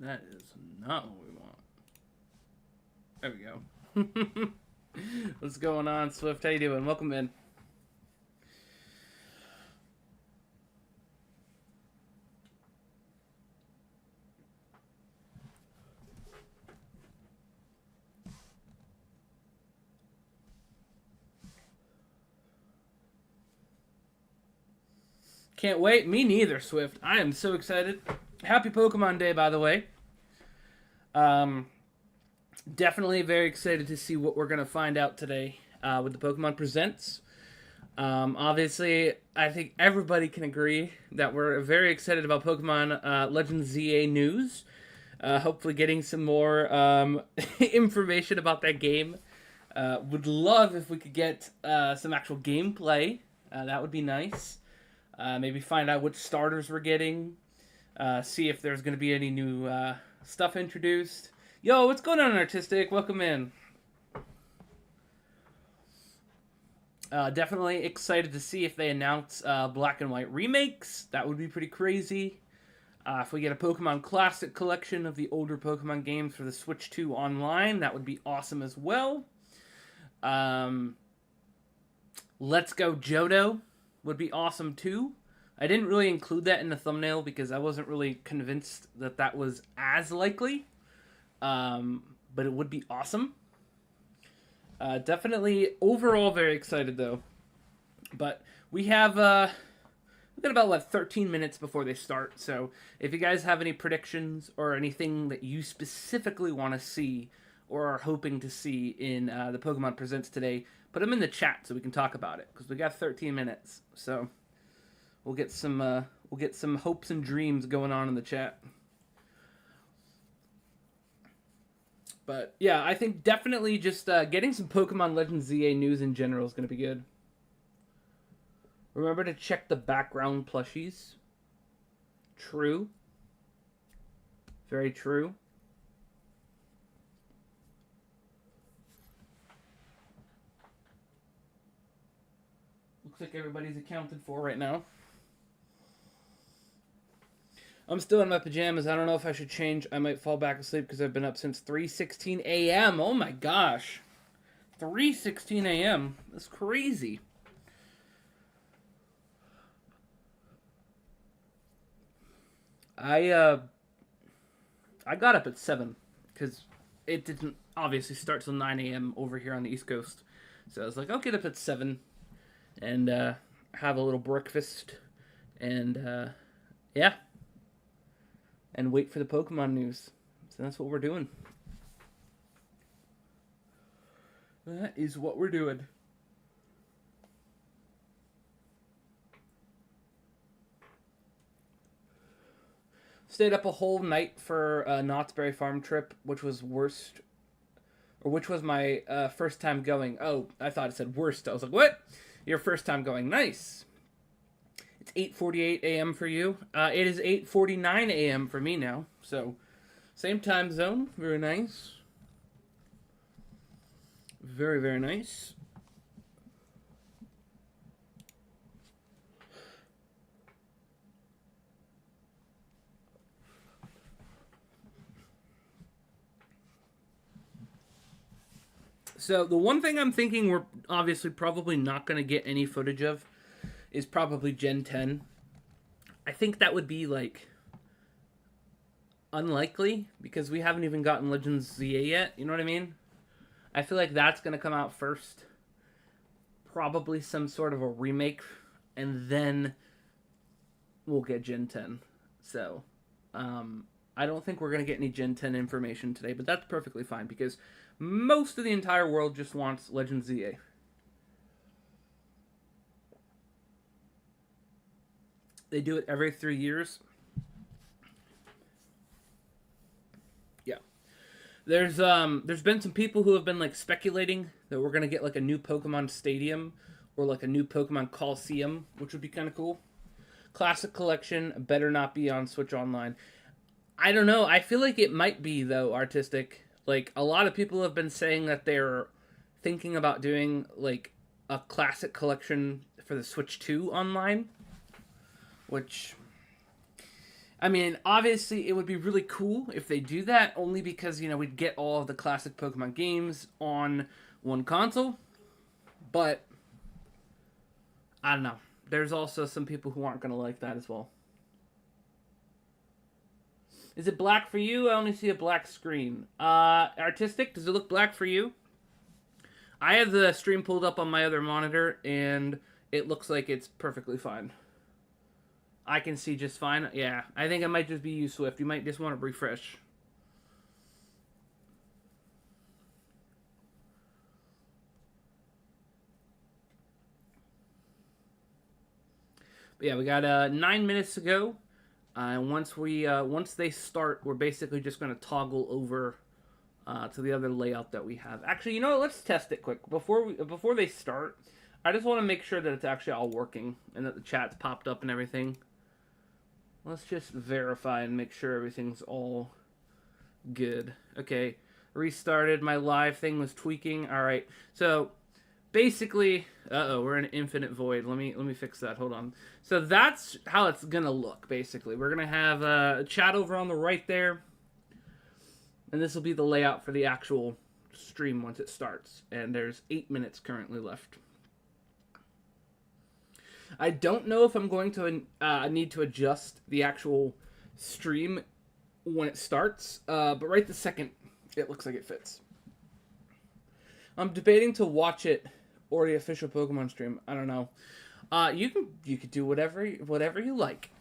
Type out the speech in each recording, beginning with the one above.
That is not what we want. There we go. What's going on, Swift? How you doing? Welcome in. Can't wait. Me neither, Swift. I am so excited. Happy Pokemon Day, by the way. Definitely very excited to see what we're going to find out today with the Pokemon Presents. Obviously, I think everybody can agree that we're very excited about Pokemon Legends ZA news. Hopefully getting some more information about that game. Would love if we could get some actual gameplay. That would be nice. Maybe find out which starters we're getting. See if there's going to be any new stuff introduced. Yo, what's going on, Artistic? Welcome in. Definitely excited to see if they announce Black and White remakes. That would be pretty crazy. If we get a Pokemon Classic collection of the older Pokemon games for the Switch 2 online, that would be awesome as well. Let's Go Johto would be awesome too. I didn't really include that in the thumbnail because I wasn't really convinced that that was as likely. But it would be awesome. Definitely overall very excited though. But we have we've got about 13 minutes before they start. So if you guys have any predictions or anything that you specifically want to see or are hoping to see in the Pokemon Presents today, put them in the chat so we can talk about it because we got 13 minutes. So we'll get some hopes and dreams going on in the chat. But yeah, I think definitely just getting some Pokemon Legends ZA news in general is going to be good. Remember to check the background plushies. True. Very true. Looks like everybody's accounted for right now. I'm still in my pajamas. I don't know if I should change. I might fall back asleep because I've been up since 3:16 a.m. Oh my gosh. 3:16 a.m. That's crazy. I got up at 7 because it didn't obviously start till 9 a.m. over here on the East Coast. So I was like, I'll get up at 7 and have a little breakfast and yeah. And wait for the Pokemon news. So that's what we're doing. That is what we're doing. Stayed up a whole night for a Knott's Berry Farm trip, which was my first time going. Oh, I thought it said worst. I was like, what? Your first time going. Nice. It's 8:48 a.m. for you. It is 8:49 a.m. for me now. So, same time zone. Very nice. Very, very nice. So, the one thing I'm thinking we're obviously probably not going to get any footage of is probably Gen 10. I think that would be, unlikely, because we haven't even gotten Legends ZA yet, you know what I mean? I feel like that's going to come out first. Probably some sort of a remake, and then we'll get Gen 10. So, I don't think we're going to get any Gen 10 information today, but that's perfectly fine, because most of the entire world just wants Legends ZA. They do it every 3 years. Yeah. There's been some people who have been speculating that we're gonna get a new Pokemon Stadium or a new Pokemon Coliseum, which would be kind of cool. Classic collection better not be on Switch Online. I don't know. I feel like it might be though. Artistic. A lot of people have been saying that they're thinking about doing a classic collection for the Switch 2 online. Which, I mean, obviously, it would be really cool if they do that, only because, we'd get all of the classic Pokemon games on one console. But, I don't know. There's also some people who aren't going to like that as well. Is it black for you? I only see a black screen. Artistic, does it look black for you? I have the stream pulled up on my other monitor, and it looks like it's perfectly fine. I can see just fine. Yeah, I think it might just be you, Swift. You might just want to refresh. But yeah, we got 9 minutes to go. And once they start, we're basically just going to toggle over to the other layout that we have. Actually, you know what? Let's test it quick before they start. I just want to make sure that it's actually all working and that the chat's popped up and everything. Let's just verify and make sure everything's all good. Okay, restarted. My live thing was tweaking. All right, so basically, we're in infinite void. Let me fix that. Hold on. So that's how it's gonna look. Basically, we're gonna have a chat over on the right there, and this will be the layout for the actual stream once it starts. And there's 8 minutes currently left. I don't know if I'm going to need to adjust the actual stream when it starts, but right this second, it looks like it fits. I'm debating to watch it or the official Pokemon stream. I don't know. You could do whatever you like.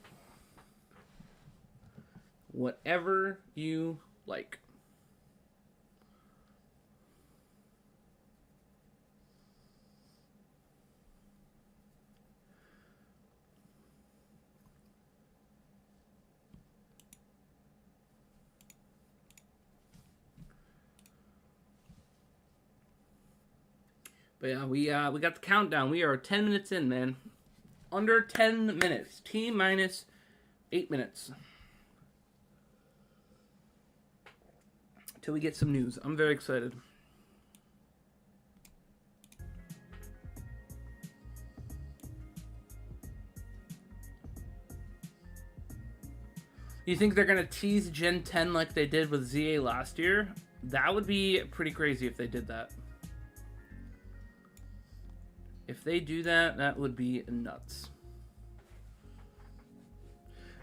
Whatever you like. But yeah, we got the countdown. We are 10 minutes in, man. Under 10 minutes. T minus 8 minutes. Till we get some news. I'm very excited. You think they're going to tease Gen 10 like they did with ZA last year? That would be pretty crazy if they did that. If they do that, that would be nuts.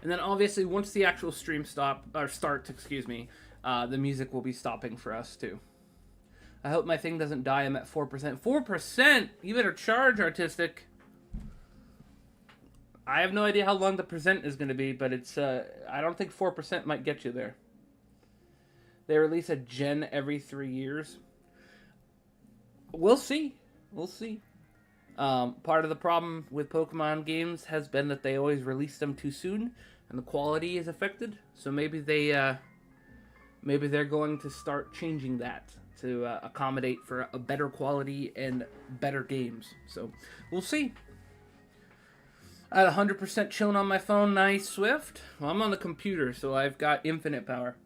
And then obviously once the actual stream starts, the music will be stopping for us too. I hope my thing doesn't die. I'm at 4%. 4%? You better charge, Artistic. I have no idea how long the percent is going to be, but it's I don't think 4% might get you there. They release a gen every 3 years. We'll see. We'll see. Part of the problem with Pokemon games has been that they always release them too soon, and the quality is affected. So maybe they're going to start changing that to accommodate for a better quality and better games. So we'll see. At 100% chilling on my phone. Nice, Swift. Well, I'm on the computer, so I've got infinite power.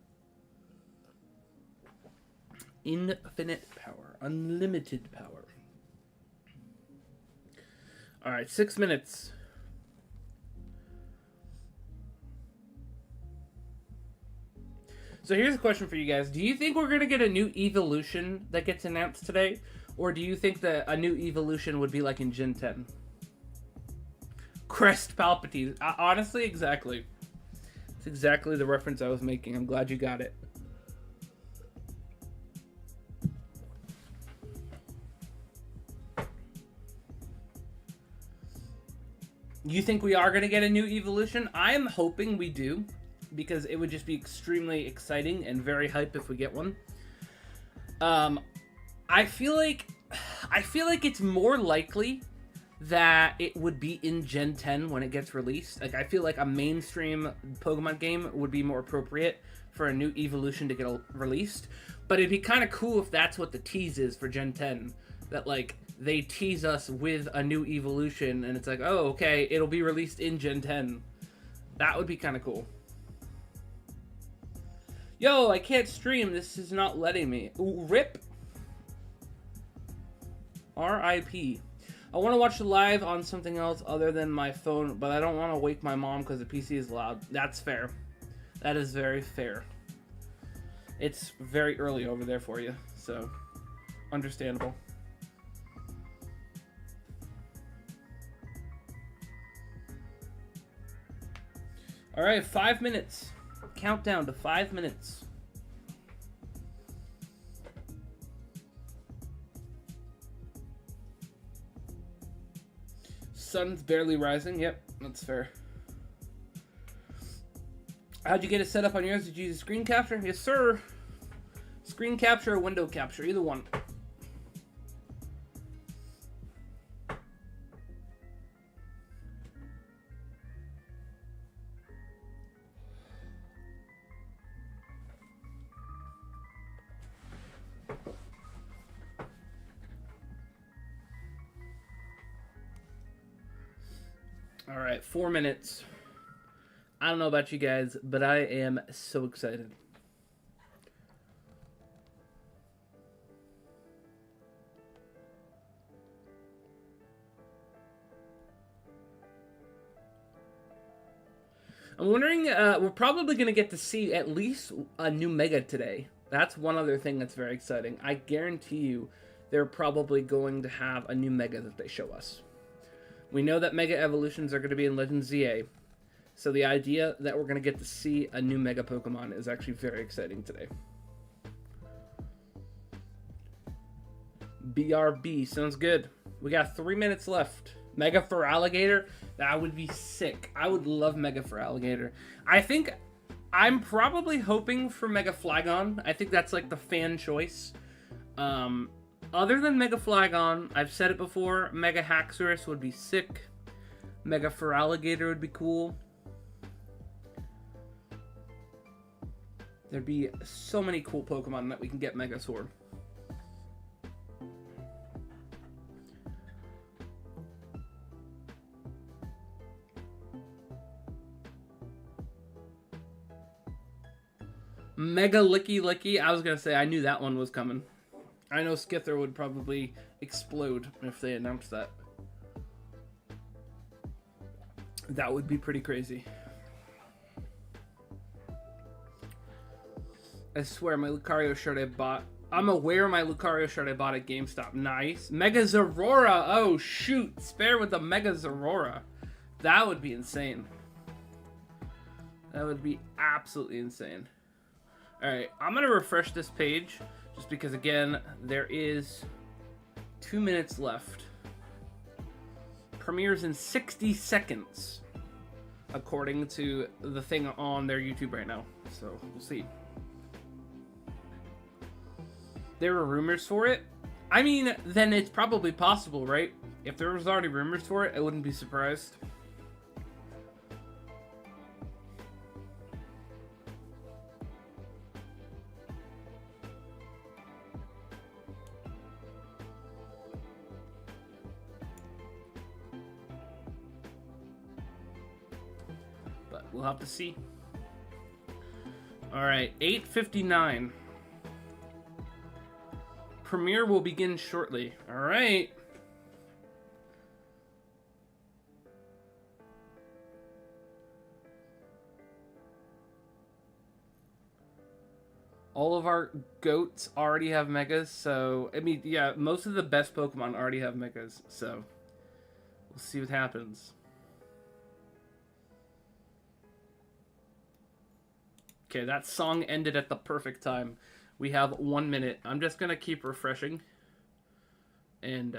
Infinite power. Unlimited power. Alright, 6 minutes. So here's a question for you guys. Do you think we're going to get a new evolution that gets announced today? Or do you think that a new evolution would be like in Gen 10? Crest Palpatine. Honestly, exactly. It's exactly the reference I was making. I'm glad you got it. You think we are going to get a new evolution? I am hoping we do, because it would just be extremely exciting and very hype if we get one. I feel like it's more likely that it would be in Gen 10 when it gets released. Like, I feel like a mainstream Pokemon game would be more appropriate for a new evolution to get released. But it'd be kind of cool if that's what the tease is for Gen 10. That, like, they tease us with a new evolution, and it's like, oh, okay, it'll be released in Gen 10. That would be kind of cool. Yo, I can't stream. This is not letting me. Ooh, RIP. R.I.P. I want to watch the live on something else other than my phone, but I don't want to wake my mom because the PC is loud. That's fair. That is very fair. It's very early over there for you, so understandable. All right, 5 minutes. Countdown to 5 minutes. Sun's barely rising. Yep, that's fair. How'd you get it set up on yours? Did you use a screen capture? Yes, sir. Screen capture or window capture, either one. All right, 4 minutes. I don't know about you guys, but I am so excited. I'm wondering, we're probably going to get to see at least a new Mega today. That's one other thing that's very exciting. I guarantee you they're probably going to have a new Mega that they show us. We know that Mega Evolutions are going to be in Legends ZA. So the idea that we're going to get to see a new Mega Pokemon is actually very exciting today. BRB, sounds good. We got 3 minutes left. Mega for Alligator? That would be sick. I would love Mega for Alligator. I think I'm probably hoping for Mega Flygon. I think that's like the fan choice. Other than Mega Flygon, I've said it before, Mega Haxorus would be sick. Mega Feraligatr would be cool. There'd be so many cool Pokemon that we can get Mega Sword. Mega Licky Licky. I was going to say, I knew that one was coming. I know Skither would probably explode if they announced that. That would be pretty crazy. I swear, my Lucario shirt I bought. I'm aware my Lucario shirt I bought at GameStop. Nice. Mega Zorora. Oh, shoot. Spare with the Mega Zorora. That would be insane. That would be absolutely insane. Alright, I'm going to refresh this page. Just because, again, there is 2 minutes left. Premieres in 60 seconds. According to the thing on their YouTube right now. So, we'll see. There were rumors for it. I mean, then it's probably possible, right? If there was already rumors for it, I wouldn't be surprised. But we'll have to see. Alright, 8:59. Premiere will begin shortly. Alright. All of our goats already have megas, so, I mean, yeah, most of the best Pokemon already have megas, so we'll see what happens. Okay, that song ended at the perfect time. We have 1 minute. I'm just going to keep refreshing and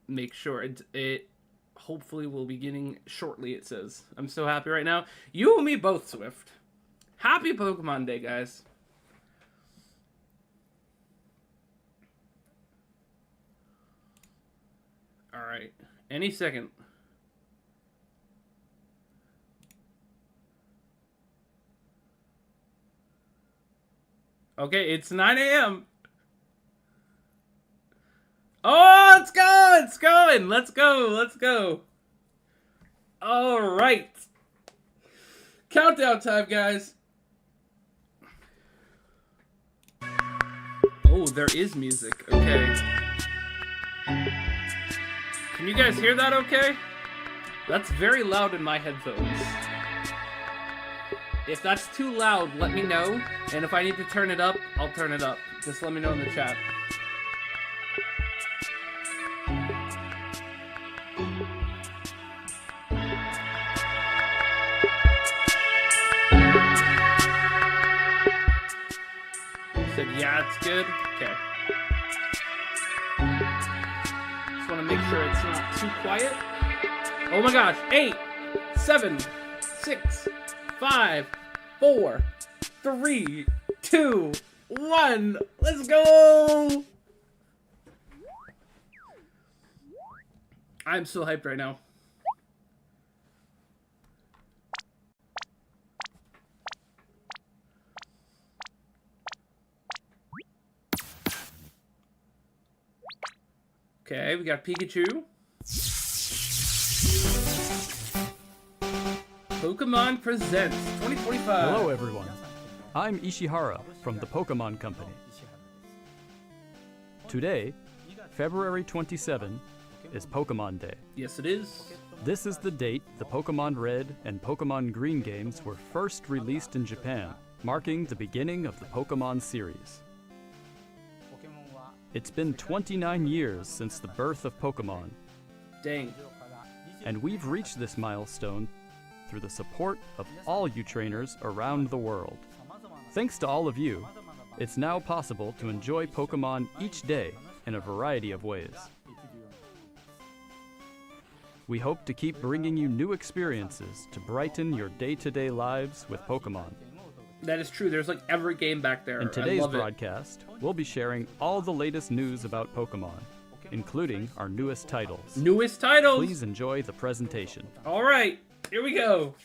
make sure it hopefully will be beginning shortly, it says. I'm so happy right now. You and me both, Swift. Happy Pokemon Day, guys. Alright, any second. Okay, it's 9 a.m. Oh, it's going! It's going! Let's go! Let's go! Alright. Countdown time, guys. Oh, there is music. Okay. Can you guys hear that okay? That's very loud in my headphones. If that's too loud, let me know. And if I need to turn it up, I'll turn it up. Just let me know in the chat. Said, yeah, it's good. Okay. Just want to make sure it's not too quiet. Oh my gosh. 8, 7, 6, 5, 4, 3, 2, 1. Let's go! I'm so hyped right now. Okay, we got Pikachu. Pokemon Presents 2025. Hello everyone, I'm Ishihara from the Pokemon Company. Today, February 27, is Pokemon Day. Yes, it is. This is the date the Pokemon Red and Pokemon Green games were first released in Japan, marking the beginning of the Pokemon series. It's been 29 years since the birth of Pokemon. Dang. And we've reached this milestone through the support of all you trainers around the world. Thanks to all of you, it's now possible to enjoy Pokemon each day in a variety of ways. We hope to keep bringing you new experiences to brighten your day-to-day lives with Pokemon. That is true. There's like every game back there. In today's broadcast, we'll be sharing all the latest news about Pokemon, including our newest titles. Newest titles! Please enjoy the presentation. All right, here we go.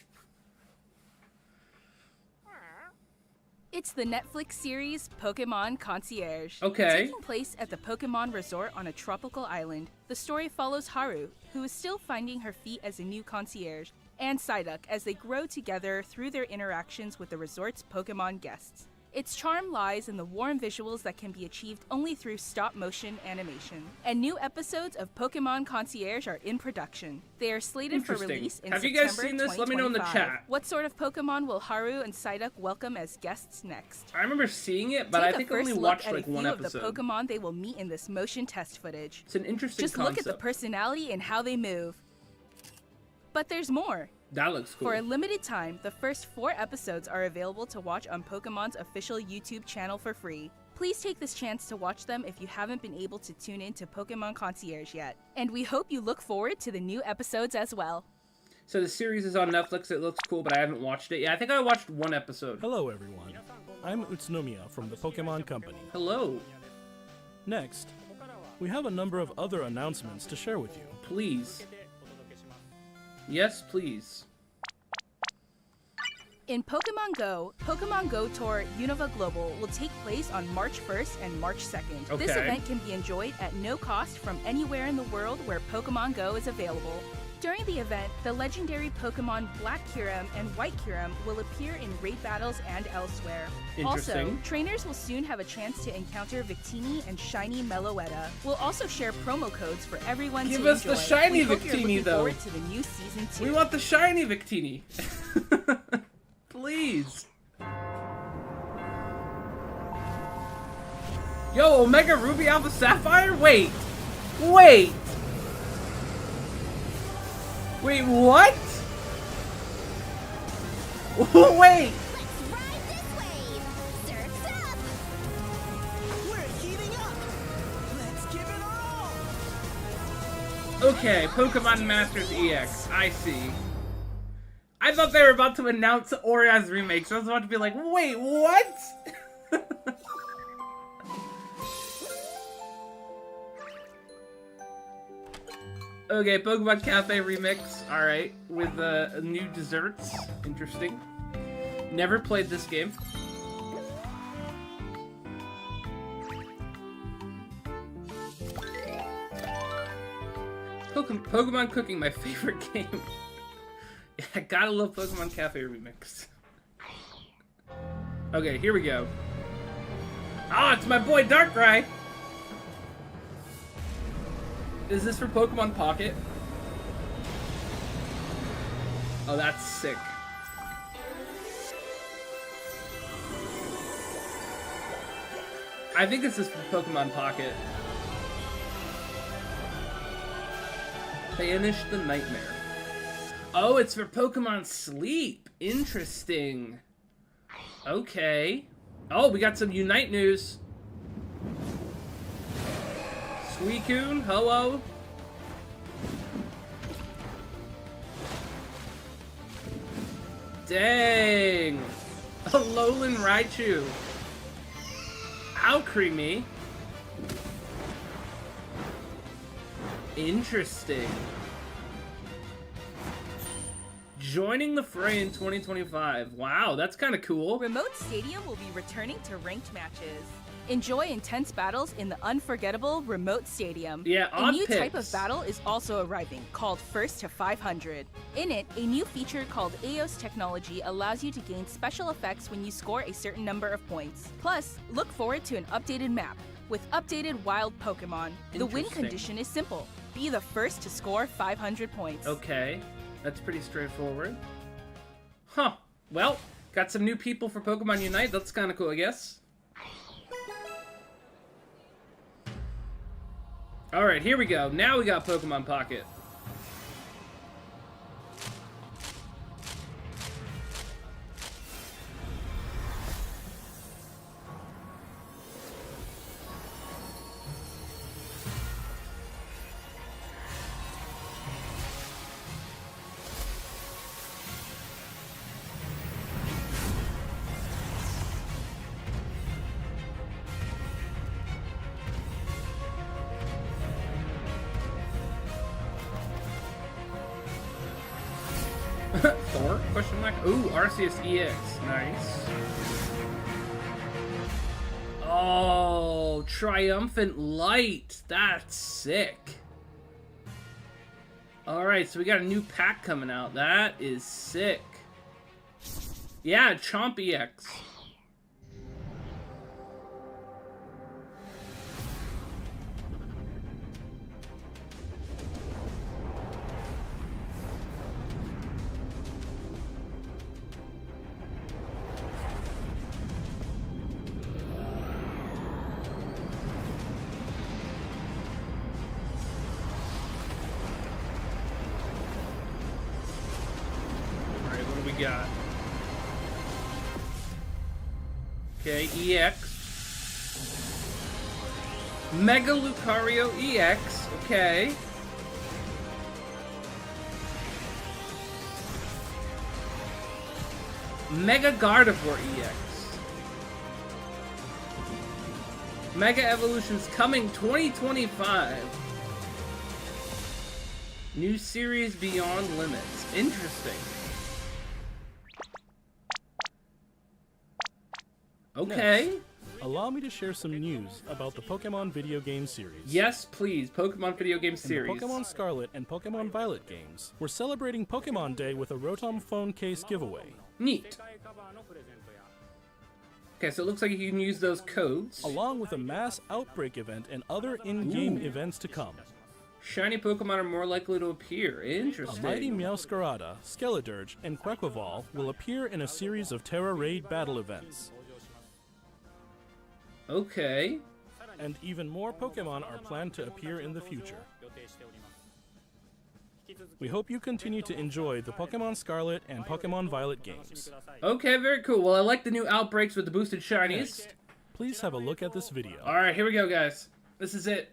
It's the Netflix series Pokemon Concierge. Okay. Taking place at the Pokemon Resort on a tropical island, the story follows Haru, who is still finding her feet as a new concierge, and Psyduck as they grow together through their interactions with the resort's Pokemon guests. Its charm lies in the warm visuals that can be achieved only through stop-motion animation. And new episodes of Pokemon Concierge are in production. They are slated for release in Have September you guys seen this? Let me know in the 2025. chat. What sort of Pokemon will Haru and Psyduck welcome as guests next? I remember seeing it, but Take I a think I first only look watched at like a one few episode. of the Pokemon they will meet in this motion test footage. It's an interesting Just concept. look at the personality and how they move. But there's more. That looks cool. For a limited time, the first 4 episodes are available to watch on Pokemon's official YouTube channel for free. Please take this chance to watch them if you haven't been able to tune in to Pokemon Concierge yet. And we hope you look forward to the new episodes as well. So the series is on Netflix. It looks cool, but I haven't watched it. Yeah, I think I watched one episode. Hello everyone, I'm Utsunomiya from the Pokemon Company. Hello. Next, we have a number of other announcements to share with you. Please. Yes, please. In Pokemon Go Tour Unova Global will take place on March 1st and March 2nd. This Okay. event can be enjoyed at no cost from anywhere in the world where Pokemon Go is available. During the event, the legendary Pokemon Black Kyurem and White Kyurem will appear in raid battles and elsewhere. Also, Interesting. trainers will soon have a chance to encounter Victini and Shiny Meloetta. We'll also share promo codes for everyone Give to us enjoy. the shiny We hope you're Victini, looking though. forward to the new season 2. We want the shiny Victini. Please. Yo, Omega Ruby Alpha Sapphire? Wait. Wait, what? Wait. Let's ride this wave! Surf's up! We're heating up! Let's give it our all! Okay, Pokemon Masters EX. I see. I thought they were about to announce Oria's remake, so I was about to be like, wait, what? Okay, Pokemon Cafe remix. Alright, with new desserts. Interesting. Never played this game. Pokemon Cooking, my favorite game. I gotta love Pokemon Cafe remix. Okay, here we go. Ah, it's my boy Darkrai! Is this for Pokemon Pocket? Oh, that's sick. I think this is for Pokemon Pocket. Banish the Nightmare. Oh, it's for Pokemon Sleep. Interesting. Okay. Oh, we got some Unite news. Suicune, hello. Dang. Alolan Raichu. How creamy. Interesting. Joining the fray in 2025. Wow, that's kind of cool. Remote Stadium will be returning to ranked matches. Enjoy intense battles in the unforgettable Remote Stadium. Yeah, A odd new type picks. of battle is also arriving, called First to 500. In it, a new feature called Eos technology allows you to gain special effects when you score a certain number of points. Plus, look forward to an updated map with updated wild Pokemon. The win Interesting. condition is simple. Be the first to score 500 points. Okay, that's pretty straightforward. Huh. Well, got some new people for Pokemon Unite. That's kind of cool, I guess. Alright, here we go. Now we got Pokemon Pocket. Thor? Question mark? Ooh, Arceus EX. Nice. Oh, Triumphant Light. That's sick. Alright, so we got a new pack coming out. That is sick. Yeah, Chomp EX. Alright, what do we got? Okay, EX. Mega Lucario EX. Okay. Mega Gardevoir EX. Mega Evolution's coming 2025. New series Beyond Limits. Interesting. Okay. Allow me to share some news about the Pokemon video game series. Yes, please. Pokemon video game In the series. Pokemon Scarlet and Pokemon Violet games, we're celebrating Pokemon Day with a Rotom phone case giveaway. Neat. Okay, so it looks like you can use those codes. Along with a mass outbreak event and other in-game Ooh. events to come. Shiny Pokemon are more likely to appear. A Interesting. mighty Meowscarada, Skeledirge, and Quaquaval will appear in a series of Terra Raid battle events. Okay. And even more Pokemon are planned to appear in the future. We hope you continue to enjoy the Pokemon Scarlet and Pokemon Violet games. Okay, very cool. Well, I like the new outbreaks with the boosted shinies. Next, please have a look at this video. Alright, here we go, guys. This is it.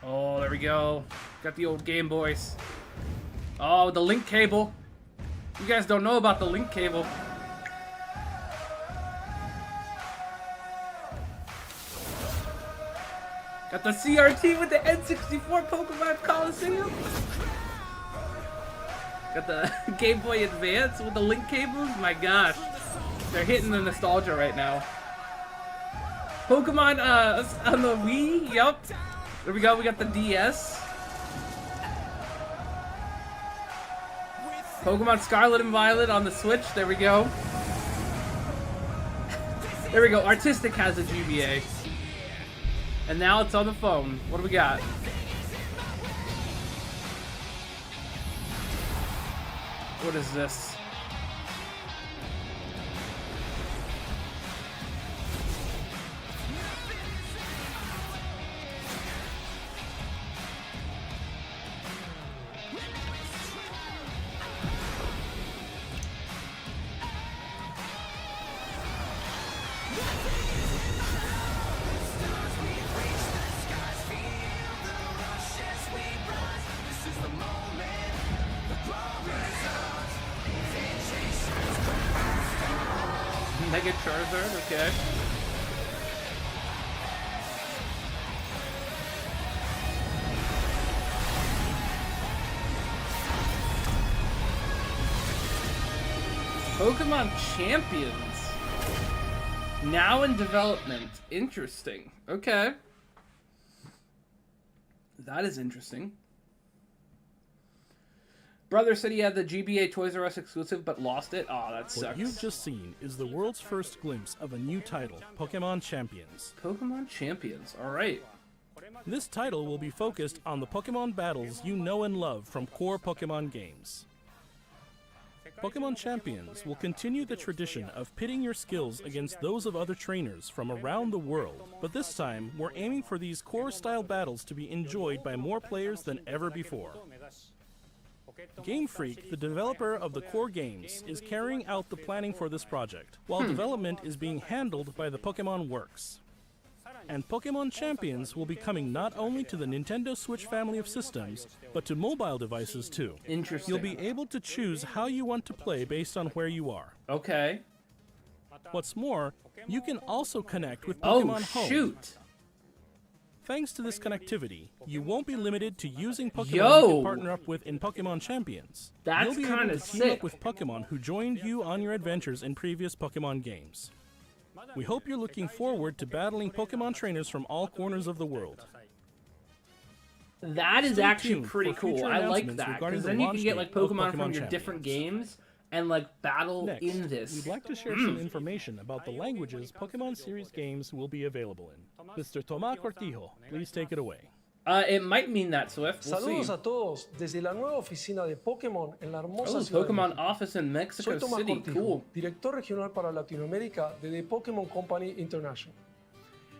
Oh, there we go. Got the old Game Boys. Oh, the link cable. You guys don't know about the link cable. Got the CRT with the N64 Pokemon Coliseum. Got the Game Boy Advance with the link cables. My gosh. They're hitting the nostalgia right now. Pokemon on the Wii. Yup. There we go. We got the DS. Pokemon Scarlet and Violet on the Switch. There we go. There we go. Artistic has a GBA. And now it's on the phone. What do we got? What is this? Mega Charizard, okay. Pokemon Champions. Now in development. Interesting. Okay. That is interesting. Brother said he had the GBA Toys R Us exclusive, but lost it. Aw, that sucks. What you've just seen is the world's first glimpse of a new title, Pokemon Champions. Pokemon Champions. Alright. This title will be focused on the Pokemon battles you know and love from core Pokemon games. Pokemon Champions will continue the tradition of pitting your skills against those of other trainers from around the world, but this time we're aiming for these core-style battles to be enjoyed by more players than ever before. Game Freak, the developer of the core games, is carrying out the planning for this project, while development is being handled by the Pokemon Works. And Pokemon Champions will be coming not only to the Nintendo Switch family of systems, but to mobile devices too. Interesting. You'll be able to choose how you want to play based on where you are. Okay. What's more, you can also connect with Pokemon Oh, Home. shoot. Thanks to this connectivity, you won't be limited to using Pokemon Yo! you can partner up with in Pokemon Champions. That's You'll be able kinda to team sick. up with Pokemon who joined you on your adventures in previous Pokemon games. We hope you're looking forward to battling Pokemon trainers from all corners of the world. That is Stay actually tuned pretty for cool. future I like announcements that, regarding because the then you launch can get date like of Pokemon from Pokemon your different Champions. games and like battle Next, in this. we'd like to share some information about the languages Pokemon series games will be available in. Mr. Tomás Cortijo, please take it away. It might mean that, Swift. We'll Saludos see. a todos desde la nueva oficina de Pokémon en la hermosa Oh, ciudad de Pokemon México. office in Mexico Soy Tomás City. Cortijo, Cool. director regional para Latinoamérica de The Pokémon Company International.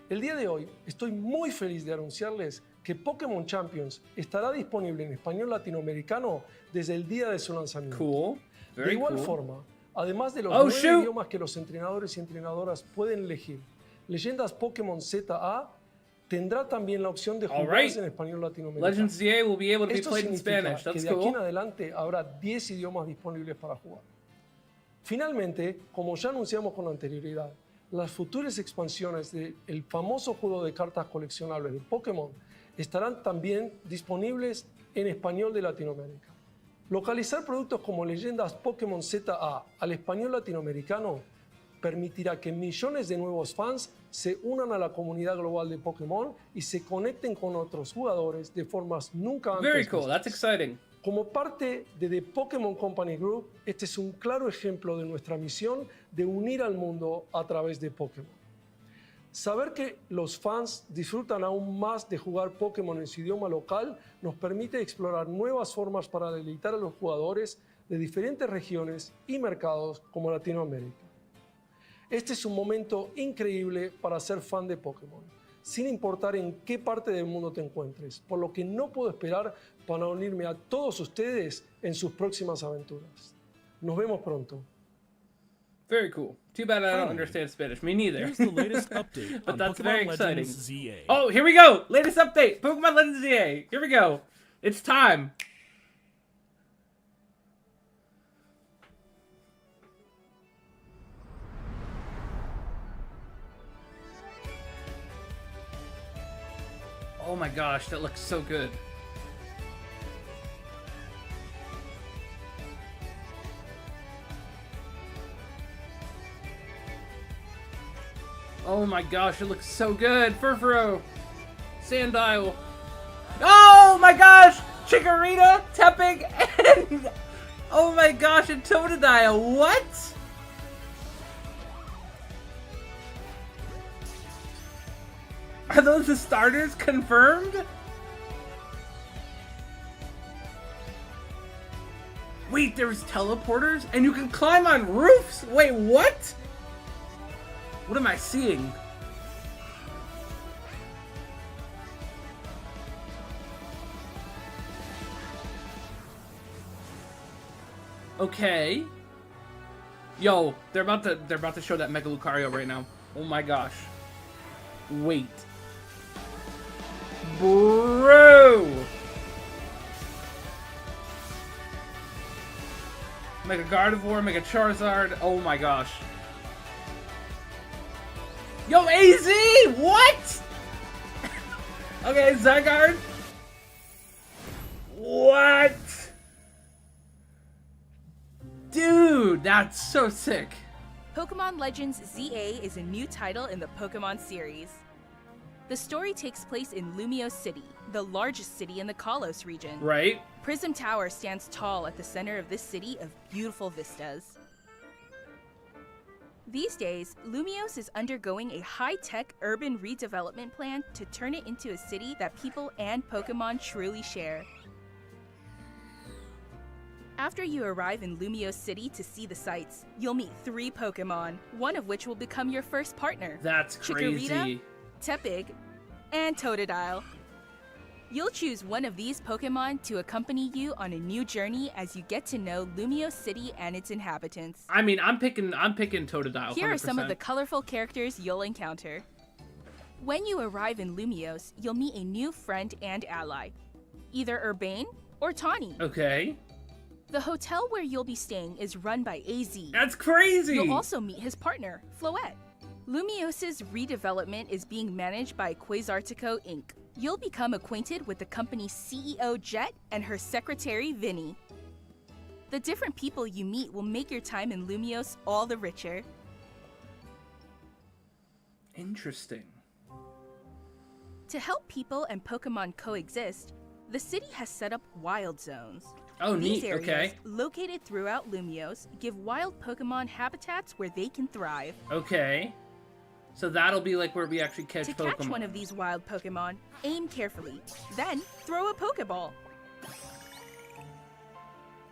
El día de hoy estoy muy feliz de anunciarles que Pokémon Champions estará disponible en español latinoamericano desde el día de su lanzamiento. Cool. De Very igual cool. forma, además de los Oh, 9 shoot. idiomas que los entrenadores y entrenadoras pueden elegir, Leyendas Pokémon ZA tendrá también la opción de All jugarse right. en español latinoamericano. Legends ZA will be able to be Esto played in significa Spanish. que That's de aquí en cool. adelante habrá 10 idiomas disponibles para jugar. Finalmente, como ya anunciamos con anterioridad, las futuras expansiones del famoso juego de cartas coleccionables de Pokémon estarán también disponibles en español de Latinoamérica. Localizar productos como Leyendas Pokémon ZA al español latinoamericano permitirá que millones de nuevos fans se unan a la comunidad global de Pokémon y se conecten con otros jugadores de formas nunca antes Very cool. vistas. That's exciting. Como parte de The Pokémon Company Group, este es un claro ejemplo de nuestra misión de unir al mundo a través de Pokémon. Saber que los fans disfrutan aún más de jugar Pokémon en su idioma local nos permite explorar nuevas formas para deleitar a los jugadores de diferentes regiones y mercados como Latinoamérica. Este es un momento increíble para ser fan de Pokémon, sin importar en qué parte del mundo te encuentres, por lo que no puedo esperar para unirme a todos ustedes en sus próximas aventuras. Nos vemos pronto. Very cool. Too bad I don't Finally, understand Spanish. Me neither. Here's the latest update But on that's Pokemon very Legends exciting. ZA. Oh, here we go. Latest update. Pokemon Legends ZA. Here we go. It's time. Oh my gosh, that looks so good. Oh my gosh, it looks so good. Furfuro, Sandile. Oh my gosh, Chikorita, Tepig, and oh my gosh, and Totodile. What? Are those the starters confirmed? Wait, there's teleporters? And you can climb on roofs? Wait, what? What am I seeing? Okay. Yo, they're about to show that Mega Lucario right now. Oh my gosh. Wait. Bro! Mega Gardevoir, Mega Charizard. Oh my gosh. Yo, AZ! What? Okay, Zygarde. What? Dude, that's so sick. Pokemon Legends ZA is a new title in the Pokemon series. The story takes place in Lumiose City, the largest city in the Kalos region. Right? Prism Tower stands tall at the center of this city of beautiful vistas. These days, Lumiose is undergoing a high-tech urban redevelopment plan to turn it into a city that people and Pokemon truly share. After you arrive in Lumiose City to see the sights, you'll meet 3 Pokemon, one of which will become your first partner. That's crazy. Chikorita, Tepig, and Totodile. You'll choose one of these Pokemon to accompany you on a new journey as you get to know Lumiose City and its inhabitants. I mean, I'm picking Totodile. Here are 100%. some of the colorful characters you'll encounter. When you arrive in Lumiose, you'll meet a new friend and ally, either Urbane or Tawny. Okay. The hotel where you'll be staying is run by AZ. That's crazy! You'll also meet his partner, Floette. Lumiose's redevelopment is being managed by Quasartico Inc. You'll become acquainted with the company's CEO Jet and her secretary Vinny. The different people you meet will make your time in Lumiose all the richer. Interesting. To help people and Pokemon coexist, the city has set up wild zones. Oh, These neat. areas, Okay. located throughout Lumiose, give wild Pokemon habitats where they can thrive. Okay. So that'll be like where we actually catch To Pokemon. catch one of these wild Pokemon, aim carefully, then throw a Pokeball.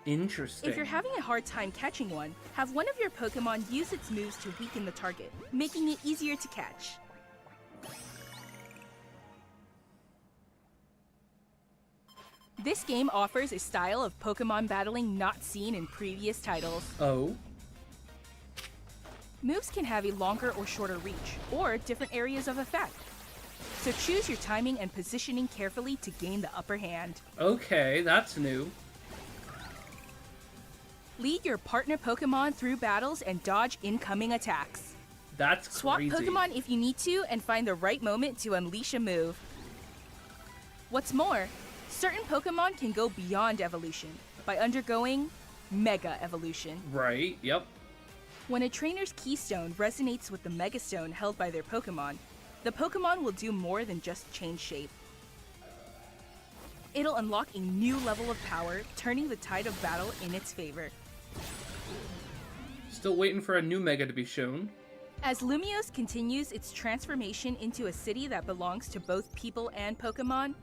Interesting. If you're having a hard time catching one, have one of your Pokemon use its moves to weaken the target, making it easier to catch. This game offers a style of Pokemon battling not seen in previous titles. Oh. Moves can have a longer or shorter reach, or different areas of effect. So choose your timing and positioning carefully to gain the upper hand. Okay, that's new. Lead your partner Pokemon through battles and dodge incoming attacks. That's Swap crazy. Pokemon if you need to and find the right moment to unleash a move. What's more, certain Pokemon can go beyond evolution by undergoing Mega Evolution. Right, yep. When a trainer's keystone resonates with the Mega Stone held by their Pokemon, the Pokemon will do more than just change shape. It'll unlock a new level of power, turning the tide of battle in its favor. Still waiting for a new Mega to be shown. As Lumiose continues its transformation into a city that belongs to both people and Pokemon,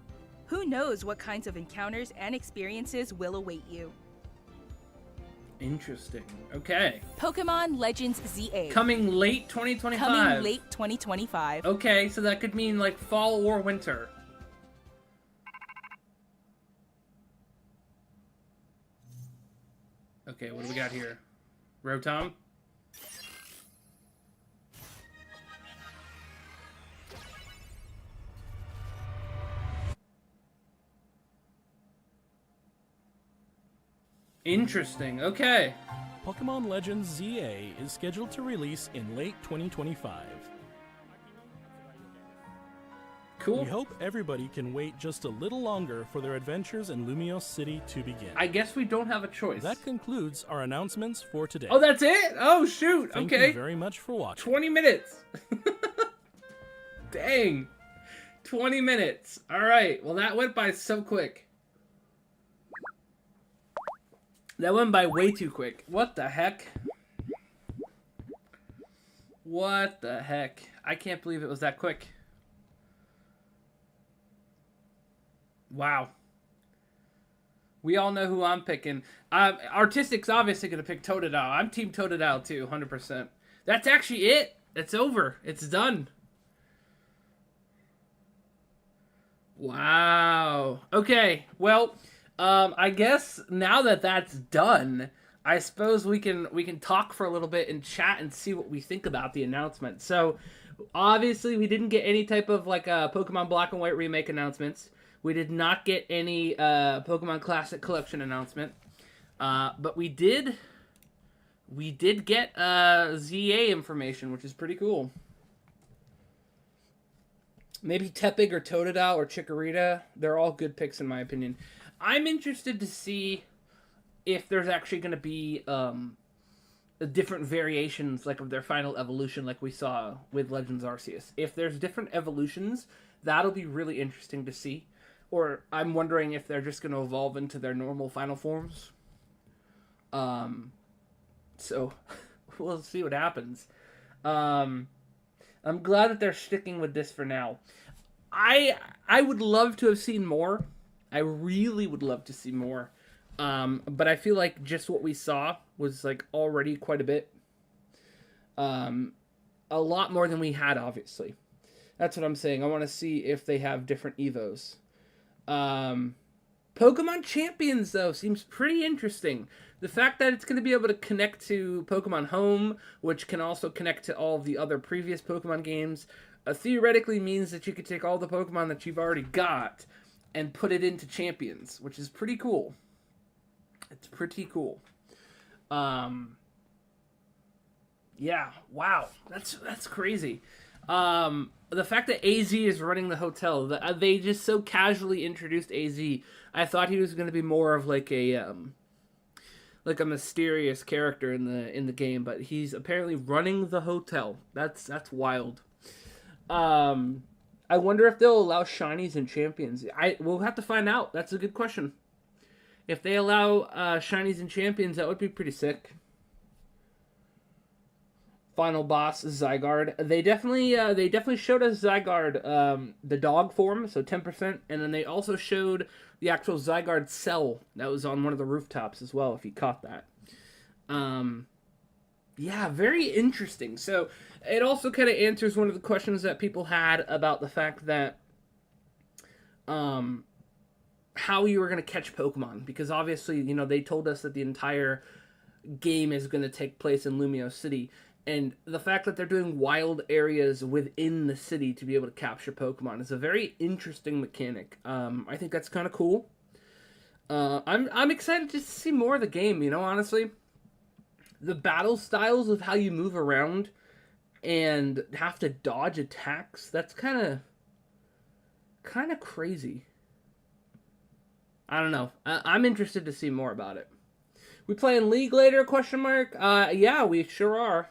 who knows what kinds of encounters and experiences will await you. Interesting. Okay. Pokemon Legends ZA. Coming late 2025. Coming late 2025. Okay, so that could mean like fall or winter. Okay, what do we got here? Rotom? Interesting. Okay. Pokemon Legends ZA is scheduled to release in late 2025. Cool. We hope everybody can wait just a little longer for their adventures in Lumiose City to begin. I guess we don't have a choice. That concludes our announcements for today. Oh, that's it? Oh, shoot. Thank Okay. you very much for watching. 20 minutes. Dang. 20 minutes. All right. Well, that went by so quick. That went by way too quick. What the heck? What the heck? I can't believe it was that quick. Wow. We all know who I'm picking. Artistic's obviously going to pick Totodile. I'm Team Totodile too, 100%. That's actually it. It's over. It's done. Wow. Okay. Well, I guess now that that's done, I suppose we can talk for a little bit and chat and see what we think about the announcement. So, obviously, we didn't get any type of like Pokemon Black and White remake announcements. We did not get any Pokemon Classic Collection announcement, but we did get ZA information, which is pretty cool. Maybe Tepig or Totodile or Chikorita. They're all good picks in my opinion. I'm interested to see if there's actually going to be different variations like of their final evolution like we saw with Legends Arceus. If there's different evolutions, that'll be really interesting to see. Or I'm wondering if they're just going to evolve into their normal final forms. So we'll see what happens. I'm glad that they're sticking with this for now. I would love to have seen more. I really would love to see more. But I feel like just what we saw was like already quite a bit. A lot more than we had, obviously. That's what I'm saying. I want to see if they have different Evos. Pokemon Champions, though, seems pretty interesting. The fact that it's going to be able to connect to Pokemon Home, which can also connect to all of the other previous Pokemon games, theoretically means that you could take all the Pokemon that you've already got and put it into Champions, which is pretty cool. It's pretty cool. Yeah, wow. That's crazy. The fact that AZ is running the hotel, they just so casually introduced AZ. I thought he was going to be more of like a mysterious character in the game, but he's apparently running the hotel. That's wild. I wonder if they'll allow shinies and champions. We'll have to find out. That's a good question. If they allow shinies and champions, that would be pretty sick. Final boss Zygarde. They definitely showed us Zygarde, the dog form, so 10%, and then they also showed the actual Zygarde cell that was on one of the rooftops as well. If you caught that, yeah, very interesting. So it also kind of answers one of the questions that people had about the fact that how you were going to catch Pokemon, because obviously they told us that the entire game is going to take place in Lumio City. And the fact that they're doing wild areas within the city to be able to capture Pokemon is a very interesting mechanic. I think that's kind of cool. I'm excited just to see more of the game, honestly. The battle styles of how you move around and have to dodge attacks, that's kind of crazy. I don't know. I'm interested to see more about it. We playing League later, question mark? Yeah, we sure are.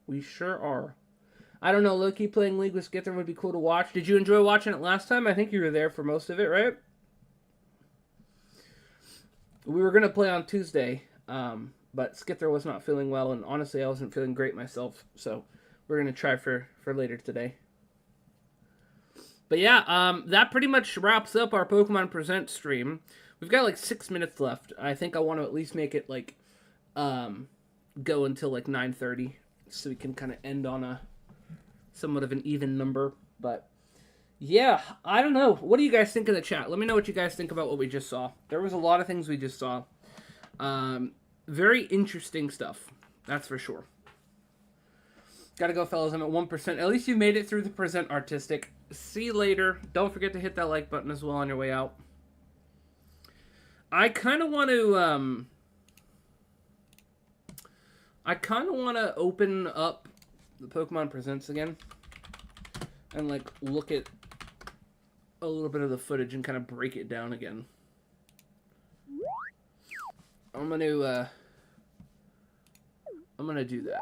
We sure are. I don't know, Loki playing League with Skither would be cool to watch. Did you enjoy watching it last time? I think you were there for most of it, right? We were going to play on Tuesday, but Skither was not feeling well, and honestly, I wasn't feeling great myself, so we're going to try for later today. But yeah, that pretty much wraps up our Pokemon Present stream. We've got like 6 minutes left. I think I want to at least make it like go until like 9:30. So we can kind of end on a somewhat of an even number. But yeah, I don't know. What do you guys think in the chat? Let me know what you guys think about what we just saw. There was a lot of things we just saw. Very interesting stuff. That's for sure. Gotta go, fellas. I'm at 1%. At least you made it through the Present Artistic. See you later. Don't forget to hit that like button as well on your way out. I kind of want to... open up the Pokemon Presents again and like look at a little bit of the footage and kind of break it down again. I'm gonna do that.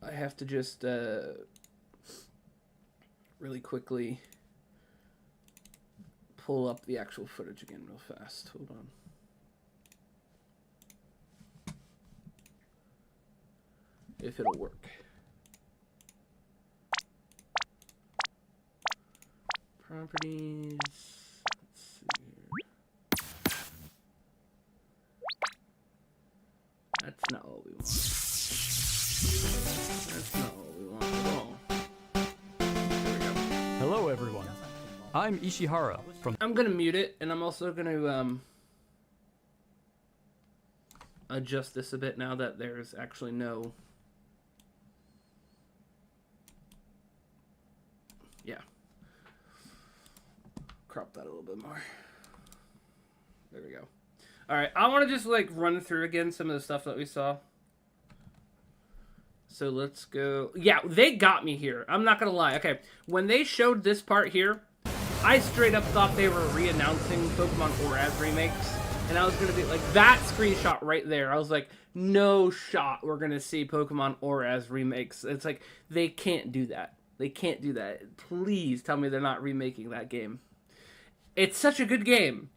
I have to just really quickly pull up the actual footage again real fast. Hold on. If it'll work. Properties. Let's see here. That's not what we want. That's not what we want at all. There we go. Hello, everyone. I'm Ishihara from. I'm gonna mute it, and I'm also gonna adjust this a bit now that there's actually no. Yeah. Crop that a little bit more. There we go. All right, I want to just like run through again some of the stuff that we saw. So let's go. Yeah, they got me here. I'm not gonna lie. Okay, when they showed this part here, I straight up thought they were re-announcing Pokemon ORAS remakes, and I was gonna be like, that screenshot right there. I was like, no shot we're gonna see Pokemon ORAS remakes. It's like they can't do that. They can't do that. Please tell me they're not remaking that game. It's such a good game.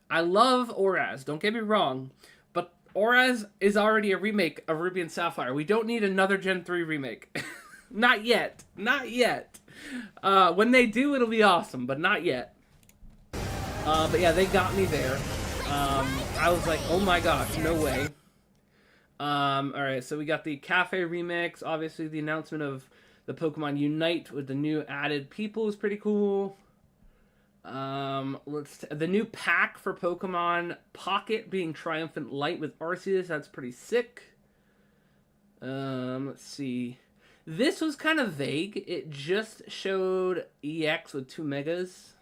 I love ORAS, don't get me wrong, but ORAS is already a remake of Ruby and Sapphire. We don't need another Gen 3 remake. Not yet. Not yet. When they do, it'll be awesome, but not yet. But yeah, they got me there. I was like, oh my gosh, no way. Alright, so we got the Cafe remix. Obviously, the announcement of the Pokemon Unite with the new added people is pretty cool. The new pack for Pokemon Pocket being Triumphant Light with Arceus, that's pretty sick. Let's see. This was kind of vague. It just showed EX with 2 megas.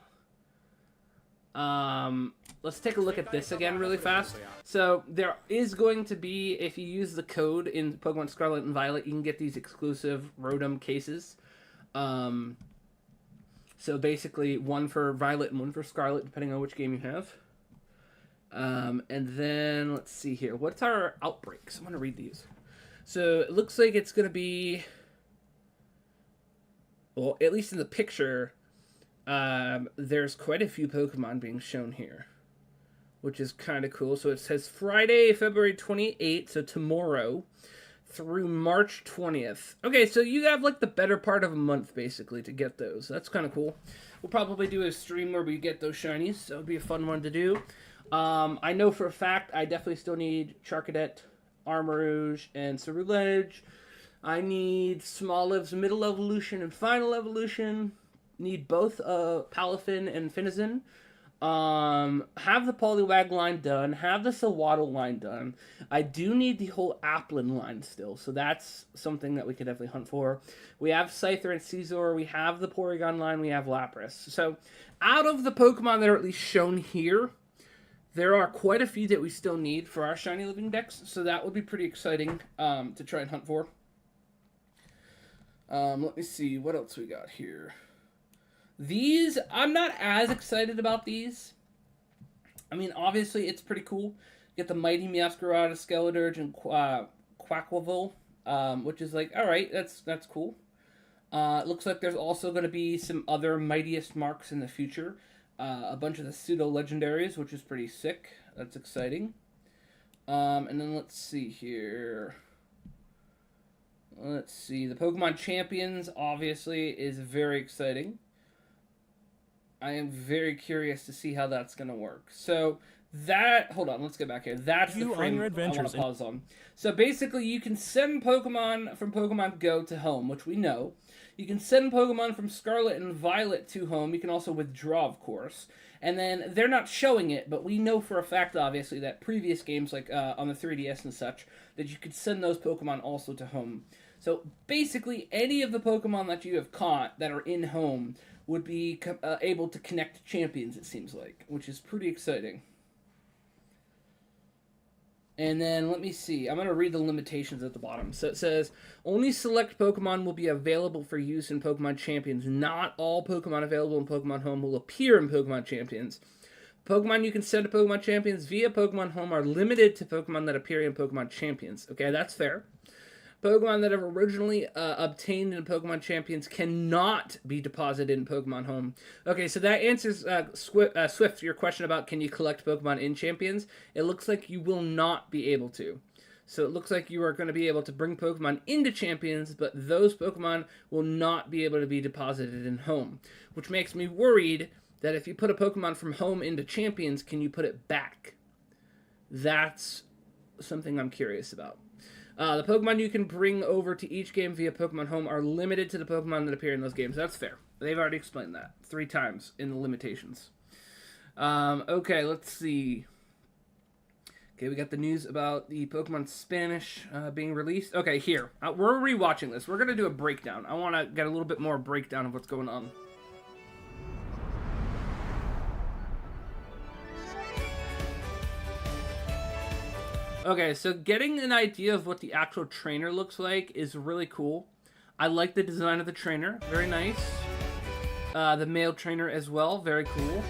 Let's take a look at this again really fast. So there is going to be, if you use the code in Pokemon Scarlet and Violet, you can get these exclusive Rotom cases. So basically, one for Violet and one for Scarlet, depending on which game you have. And then, let's see here. What's our outbreaks? I'm going to read these. So, it looks like it's going to be... Well, at least in the picture, there's quite a few Pokemon being shown here. Which is kind of cool. So, it says Friday, February 28th, so tomorrow, through March 20th. Okay, so you have like the better part of a month basically to get those. That's kind of cool. We'll probably do a stream where we get those shinies, so it'll be a fun one to do. I know for a fact I definitely still need Charcadet, Armarouge, and Ceruledge. I need Smoliv's Middle Evolution and Final Evolution. Need both Palafin and Finizen. Have the Poliwag line done, have the Sawaddle line done. I do need the whole Applin line still, so that's something that we could definitely hunt for. We have Scyther and Scizor, we have the Porygon line, we have Lapras. So, out of the Pokemon that are at least shown here, there are quite a few that we still need for our Shiny Living Dex, so that would be pretty exciting to try and hunt for. Let me see, what else we got here? These, I'm not as excited about these. I mean, obviously, it's pretty cool. Get the Mighty Meowscarada, Skeledirge, and Quaquaval, which is like, alright, that's cool. It looks like there's also going to be some other Mightiest Marks in the future. A bunch of the Pseudo-Legendaries, which is pretty sick. That's exciting. And then let's see here. Let's see. The Pokemon Champions, obviously, is very exciting. I am very curious to see how that's going to work. So, that... Hold on, let's get back here. That's the frame I want to pause on. So, basically, you can send Pokemon from Pokemon Go to home, which we know. You can send Pokemon from Scarlet and Violet to home. You can also withdraw, of course. And then, they're not showing it, but we know for a fact, obviously, that previous games, like on the 3DS and such, that you could send those Pokemon also to home. So, basically, any of the Pokemon that you have caught that are in home would be able to connect to champions, it seems like, which is pretty exciting. And then, let me see. I'm going to read the limitations at the bottom. So it says, only select Pokemon will be available for use in Pokemon Champions. Not all Pokemon available in Pokemon Home will appear in Pokemon Champions. Pokemon you can send to Pokemon Champions via Pokemon Home are limited to Pokemon that appear in Pokemon Champions. Okay, that's fair. Pokemon that have originally obtained in Pokemon Champions cannot be deposited in Pokemon Home. Okay, so that answers Swift, your question about can you collect Pokemon in Champions. It looks like you will not be able to. So it looks like you are going to be able to bring Pokemon into Champions, but those Pokemon will not be able to be deposited in Home, which makes me worried that if you put a Pokemon from Home into Champions, can you put it back? That's something I'm curious about. The Pokemon you can bring over to each game via Pokemon Home are limited to the Pokemon that appear in those games. That's fair. They've already explained that 3 times in the limitations. Okay, let's see. Okay, we got the news about the Pokemon Spanish being released. Okay, here. We're rewatching this. We're going to do a breakdown. I want to get a little bit more breakdown of what's going on. Okay, so getting an idea of what the actual trainer looks like is really cool. I like the design of the trainer. Very nice. The male trainer as well. Very cool.